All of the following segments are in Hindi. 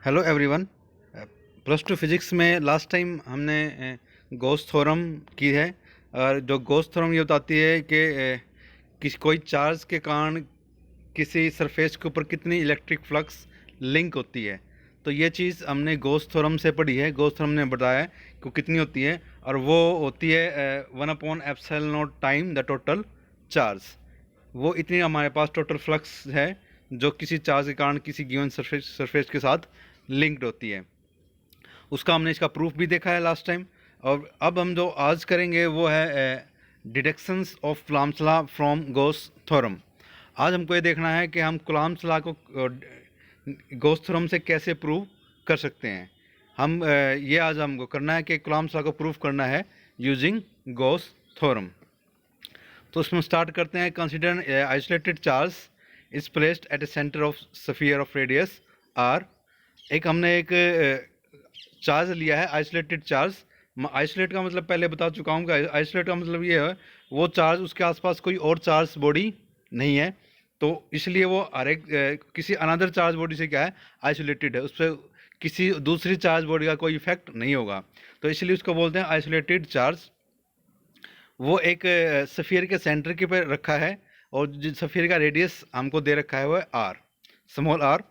Hello everyone. Plus two physics में लास्ट टाइम हमने गॉस थ्योरम की है। और जो गॉस थ्योरम ये बताती है कि किसी कोई चार्ज के कारण किसी सरफेस के ऊपर कितनी इलेक्ट्रिक फ्लक्स लिंक होती है। तो ये चीज़ हमने गॉस थ्योरम से पढ़ी है। गॉस थ्योरम ने बताया है कि कितनी होती है, और वो होती है 1/ε0 टाइम द टोटल चार्ज। वो इतनी हमारे पास टोटल फ्लक्स है जो किसी चार्ज के कारण किसी गिवन सरफेस के साथ लिंक्ड होती है। उसका हमने इसका प्रूफ भी देखा है लास्ट टाइम। और अब हम जो आज करेंगे वो है deductions of Coulomb's law from Gauss theorem. आज हमको ये देखना है कि हम कूलम्ब्स लॉ को गॉस थ्योरम से कैसे प्रूव कर सकते हैं। ये आज हमको करना है कि कूलम्ब्स लॉ को प्रूव करना है यूजिंग गॉस थ्योरम। तो उसमें स्टार्ट करते हैं। Consider isolated charge is placed at a centre of sphere of radius R. हमने एक चार्ज लिया है, आइसोलेटेड चार्ज। आइसोलेट का मतलब पहले बता चुका हूँ कि आइसोलेट का मतलब ये है वो चार्ज उसके आसपास कोई और चार्ज बॉडी नहीं है, तो इसलिए वो हर एक किसी अनदर चार्ज बॉडी से क्या है, आइसोलेटेड है। उस पर किसी दूसरी चार्ज बॉडी का कोई इफेक्ट नहीं होगा, तो इसलिए उसको बोलते हैं आइसोलेटेड चार्ज। वो एक सफ़ियर के सेंटर के पे रखा है, और जो सफ़ियर का रेडियस हमको दे रखा है वो है आर, स्मॉल आर।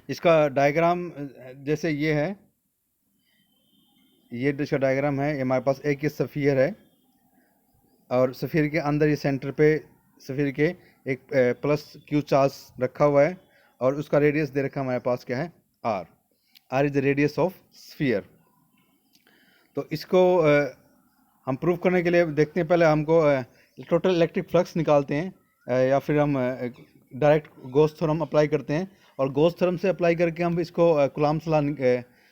इसका डायग्राम जैसे ये है, ये इसका डायग्राम है। ये हमारे पास एक ये सफ़ियर है, और सफ़ियर के अंदर ये सेंटर पे सफ़ियर के एक प्लस क्यू चार्ज रखा हुआ है, और उसका रेडियस दे रखा हमारे पास क्या है, R. R is the radius of sphere. तो इसको हम प्रूव करने के लिए देखते हैं, पहले हमको टोटल इलेक्ट्रिक फ्लक्स निकालते हैं, या फिर हम डायरेक्ट गॉस थ्योरम अप्लाई करते हैं। और गॉस थ्योरम से अप्लाई करके हम इसको कूलम्ब्स लॉ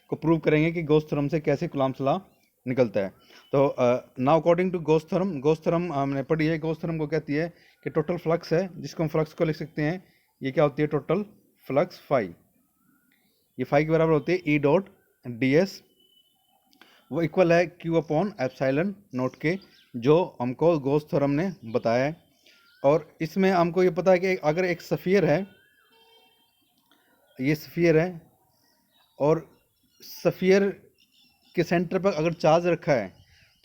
को प्रूव करेंगे कि गॉस थ्योरम से कैसे कूलम्ब्स लॉ निकलता है। तो now according to Gauss theorem हमने पढ़ी है। गॉस थ्योरम को कहती है कि टोटल फ्लक्स है, जिसको हम फ्लक्स को लिख सकते हैं, ये क्या होती है, टोटल फ्लक्स फाई। ये फाई के बराबर होती है ई डॉट डी एस। वो इक्वल है क्यू अपॉन एप्सिलॉन नोट के, जो हमको गॉस थ्योरम ने बताया है। और इसमें हमको ये पता है कि अगर एक सफ़ियर है, ये सफ़ियर है, और सफ़ियर के सेंटर पर अगर चार्ज रखा है,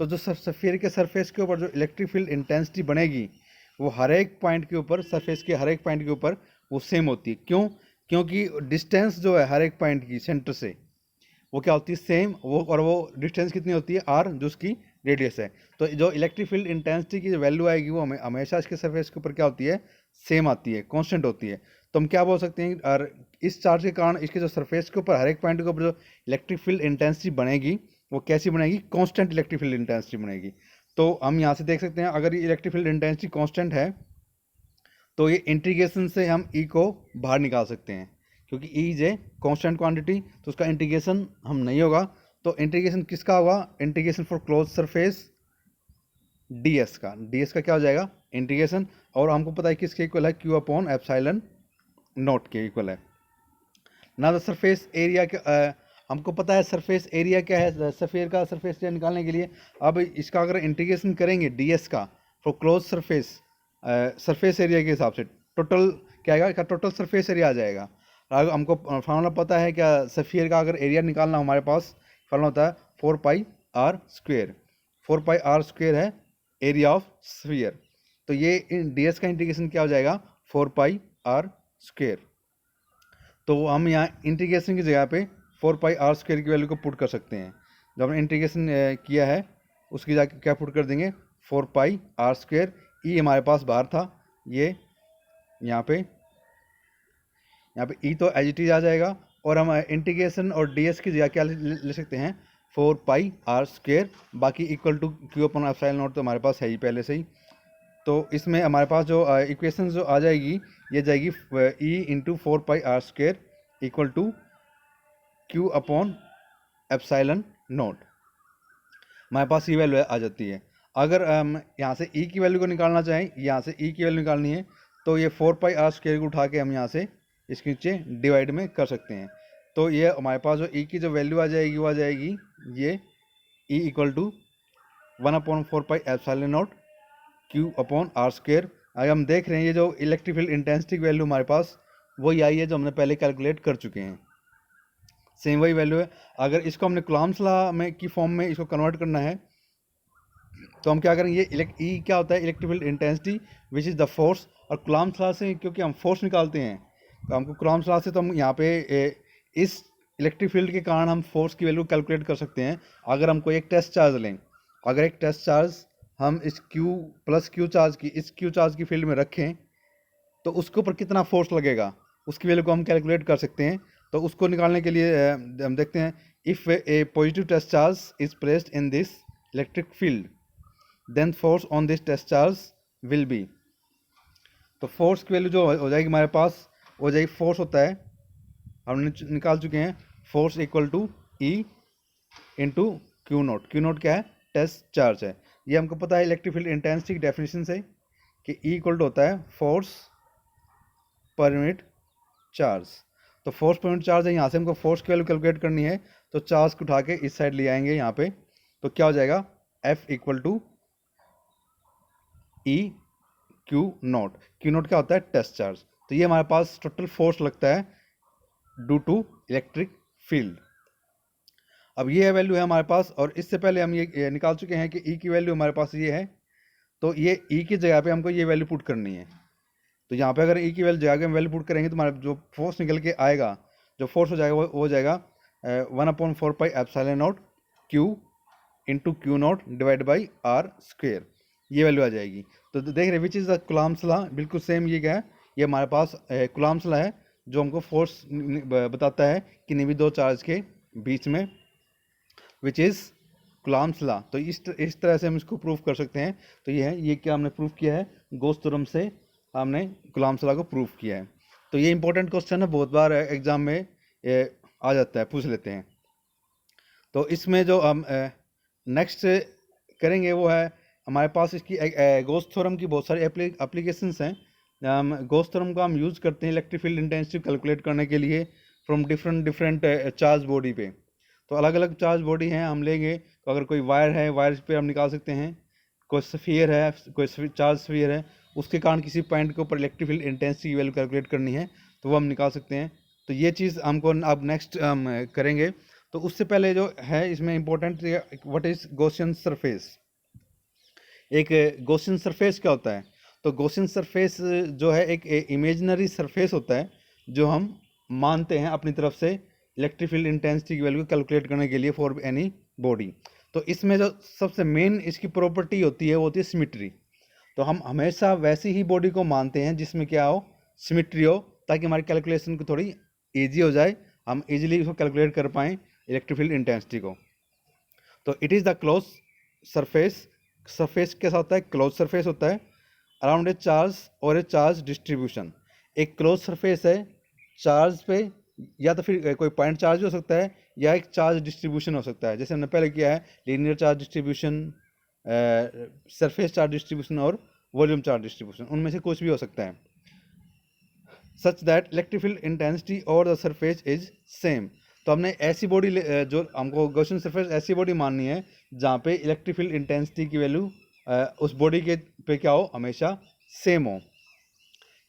तो जो सफ़ियर के सरफेस के ऊपर जो इलेक्ट्रिक फील्ड इंटेंसिटी बनेगी वो हर एक पॉइंट के ऊपर, सरफेस के हर एक पॉइंट के ऊपर वो सेम होती है। क्यों? क्योंकि डिस्टेंस जो है हर एक पॉइंट की सेंटर से, वो क्या होती है, सेम। वो डिस्टेंस कितनी होती है, आर, जो उसकी रेडियस है। तो जो इलेक्ट्रिक फील्ड इंटेंसिटी की जो वैल्यू आएगी वो हमेशा इसके सरफेस के ऊपर क्या होती है, सेम आती है, कांस्टेंट होती है। तो हम क्या बोल सकते हैं, और इस चार्ज के कारण इसके जो सरफेस के ऊपर हर एक पॉइंट के ऊपर जो इलेक्ट्रिक फील्ड इंटेंसिटी बनेगी वो कैसी बनेगी, कांस्टेंट इलेक्ट्रिक फील्ड इंटेंसिटी बनेगी। तो हम यहाँ से देख सकते हैं, अगर ये इलेक्ट्रिक फील्ड इंटेंसिटी कांस्टेंट है तो ये इंटीग्रेशन से हम ई को बाहर निकाल सकते हैं, क्योंकि E is a constant quantity, तो उसका इंटीग्रेशन हम नहीं होगा। तो इंटीग्रेशन किसका होगा, integration for close surface ds का। ds का क्या हो जाएगा, इंटीग्रेशन। और हमको पता है किसके इक्वल है, क्यू अपॉन एप्सिलॉन नॉट के इक्वल है ना। द सरफेस एरिया हमको पता है सरफेस एरिया क्या है, सफ़ियर का सरफेस एरिया निकालने के लिए। अब इसका अगर इंटीग्रेशन करेंगे ds का for close surface, surface area के हिसाब से टोटल क्या आएगा, इसका टोटल सरफेस एरिया आ जाएगा। अगर हमको फार्मूला पता है क्या, सफ़ियर का अगर एरिया निकालना हमारे पास फार्मूला होता है 4πr²। 4πr² है एरिया ऑफ स्फीयर। तो ये ds का इंटीग्रेशन क्या हो जाएगा, 4πr²। तो हम यहाँ इंटीग्रेशन की जगह पे 4πr² की वैल्यू को पुट कर सकते हैं। जब हमने इंटीग्रेशन किया है उसकी जाके क्या पुट कर देंगे, 4πr²। ई हमारे पास बाहर था, ये यहाँ पे ई तो एज इट इज आ जाएगा। और हम इंटीग्रेशन और ds की जगह क्या ले सकते हैं, 4πr²। बाकी equal to Q upon epsilon naught तो हमारे पास है ही पहले से ही। तो इसमें हमारे पास जो इक्वेशन जो आ जाएगी, ये जाएगी E into 4πr² equal to Q upon epsilon naught. हमारे पास ये वैल्यू आ जाती है। अगर हम यहाँ से ई की वैल्यू को निकालना चाहें, यहाँ से ई की वैल्यू निकालनी है, तो ये 4πr² को उठा के हम यहाँ से इसके नीचे डिवाइड में कर सकते हैं। तो ये हमारे पास जो ई की जो वैल्यू आ जाएगी वो आ जाएगी ये E equal to 1/4π epsilon q upon r²। अगर हम देख रहे हैं ये जो इलेक्ट्रिक फील्ड इंटेंसिटी की वैल्यू हमारे पास वही आई है जो हमने पहले कैलकुलेट कर चुके हैं। सेम वही वैल्यू है। अगर इसको हमने कूलम्ब्स लॉ में की फॉर्म में इसको कन्वर्ट करना है तो हम क्या करेंगे, ई क्या होता है, electric field intensity which is the force, और कूलम्ब्स लॉ से क्योंकि हम फोर्स निकालते हैं तो हमको कूलम्ब्स लॉ से तो हम यहाँ पे इस इलेक्ट्रिक फील्ड के कारण हम फोर्स की वैल्यू कैलकुलेट कर सकते हैं। अगर हम कोई एक टेस्ट चार्ज लें, अगर एक टेस्ट चार्ज हम इस Q प्लस Q चार्ज की इस Q चार्ज की फील्ड में रखें तो उसके ऊपर कितना फोर्स लगेगा उसकी वैल्यू को हम कैलकुलेट कर सकते हैं। तो उसको निकालने के लिए हम देखते हैं, if a positive test charge is placed in this electric field then force on this test charge will be. तो फोर्स की वैल्यू जो हो जाएगी हमारे पास, हो जाएगी, फोर्स होता है, हमने निकाल चुके हैं, force equal to E into Q naught. Q naught क्या है, टेस्ट चार्ज है। ये हमको पता है इलेक्ट्रिक फील्ड इंटेंसिटी की डेफिनेशन से कि ई इक्वल टू होता है फोर्स पर यूनिट चार्ज। तो फोर्स पर यूनिट चार्ज है, यहाँ से हमको फोर्स की वैल्यू कैलकुलेट करनी है तो चार्ज को उठा के इस साइड ले आएंगे यहाँ पे, तो क्या हो जाएगा, F equal to E Q naught. Q naught क्या होता है, टेस्ट चार्ज। तो ये हमारे पास टोटल फोर्स लगता है ड्यू टू इलेक्ट्रिक फील्ड। अब ये वैल्यू है हमारे पास, और इससे पहले हम ये निकाल चुके हैं कि ई की वैल्यू हमारे पास ये है, तो ये ई की जगह पे हमको ये वैल्यू पुट करनी है। तो यहाँ पे अगर ई की वैल्यू जगह पे हम वैल्यू पुट करेंगे तो हमारा जो फोर्स निकल के आएगा, जो फोर्स हो जाएगा वो हो जाएगा 1/4 pi epsilon naught Q into Q naught divide by R square, ये वैल्यू आ जाएगी। तो देख रहे which is the Coulomb's law, बिल्कुल सेम ये क्या है, ये हमारे पास कूलम्ब्स लॉ है जो हमको फोर्स बताता है कि किन्हीं भी दो चार्ज के बीच में, विच इज़ कूलम्ब्स लॉ। तो इस तरह से हम इसको प्रूव कर सकते हैं। तो ये है, ये क्या हमने प्रूव किया है, गॉस थ्योरम से हमने कूलम्ब्स लॉ को प्रूव किया है। तो ये इंपॉर्टेंट क्वेश्चन है, बहुत बार एग्जाम में आ जाता है, पूछ लेते हैं। तो इसमें जो हम नेक्स्ट करेंगे वो है हमारे पास इसकी गॉस थ्योरम की बहुत सारी एप्लीकेशंस हैं। गॉस थ्योरम को हम यूज़ करते हैं इलेक्ट्रिक फील्ड इंटेंसिटी कैलकुलेट करने के लिए फ्रॉम डिफरेंट चार्ज बॉडी पे। तो अलग अलग चार्ज बॉडी हैं, हम लेंगे तो अगर कोई वायर है, वायर पे हम निकाल सकते हैं, कोई स्फीयर है, कोई चार्ज स्फीयर है, उसके कारण किसी पॉइंट के ऊपर इलेक्ट्रिक फील्ड इंटेंसिटी की वैल्यू कैलकुलेट करनी है तो वो हम निकाल सकते हैं। तो ये चीज़ हमको अब नेक्स्ट हम करेंगे। तो उससे पहले जो है इसमें important, what is Gaussian surface. एक गॉसियन सरफेस क्या होता है, तो गॉसियन सरफेस जो है एक इमेजिनरी सरफेस होता है जो हम मानते हैं अपनी तरफ से इलेक्ट्रिक फील्ड इंटेंसिटी की वैल्यू कैलकुलेट करने के लिए फॉर एनी बॉडी। तो इसमें जो सबसे मेन इसकी प्रॉपर्टी होती है वो होती है सिमिट्री। तो हम हमेशा वैसी ही बॉडी को मानते हैं जिसमें क्या हो, सिमिट्री हो, ताकि हमारी कैलकुलेशन को थोड़ी ईजी हो जाए, हम इजीली इसको कैलकुलेट कर पाएँ इलेक्ट्रिक फील्ड इंटेंसिटी को। तो it is the close surface. Surface कैसा होता है, क्लोज सरफेस होता है अराउंड ए चार्ज और ए चार्ज डिस्ट्रीब्यूशन। एक क्लोज सरफेस है चार्ज पे, या तो फिर कोई पॉइंट चार्ज हो सकता है या एक चार्ज डिस्ट्रीब्यूशन हो सकता है, जैसे हमने पहले किया है linear charge distribution, surface charge distribution और वॉल्यूम चार्ज डिस्ट्रीब्यूशन, उनमें से कुछ भी हो सकता है। Such that electric field intensity और द सरफेस इज सेम। तो हमने ऐसी बॉडी जो हमको गॉसियन सरफेस ऐसी बॉडी माननी है जहाँ पे इलेक्ट्रिक फील्ड इंटेंसिटी की वैल्यू उस बॉडी के पे क्या हो, हमेशा सेम हो।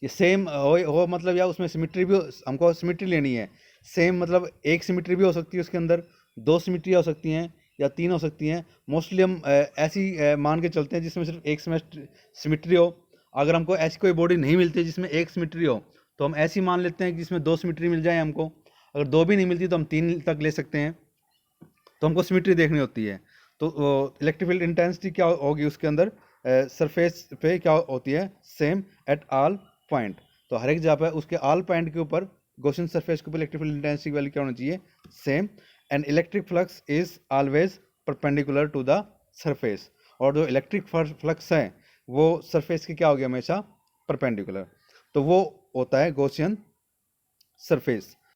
ये सेम हो मतलब, या उसमें सिमिट्री भी हमको सिमिट्री लेनी है। सेम मतलब एक सिमिट्री भी हो सकती है उसके अंदर, दो सिमिट्री हो सकती हैं या तीन हो सकती हैं। मोस्टली हम ऐसी मान के चलते हैं जिसमें सिर्फ एक सिमिट्री हो। अगर हमको ऐसी कोई बॉडी नहीं मिलती जिसमें एक सिमिट्री हो तो हम ऐसी मान लेते हैं कि जिसमें दो सिमिट्री मिल जाए हमको। अगर दो भी नहीं मिलती तो हम तीन तक ले सकते हैं। तो हमको सिमिट्री देखनी होती है। तो इलेक्ट्रिक फील्ड इंटेंसिटी क्या होगी उसके अंदर, सरफेस पे क्या होती है, सेम एट ऑल पॉइंट। तो हर एक जगह पर उसके ऑल पॉइंट के ऊपर गॉसियन सरफेस के ऊपर इलेक्ट्रिक फील्ड इंटेंसिटी की वैल्यू क्या होनी चाहिए, same. And electric flux is always perpendicular to the surface. और जो इलेक्ट्रिक फ्लक्स है वो सरफेस की क्या होगी, हमेशा परपेंडिकुलर। तो वो होता है गॉसियन सरफेस।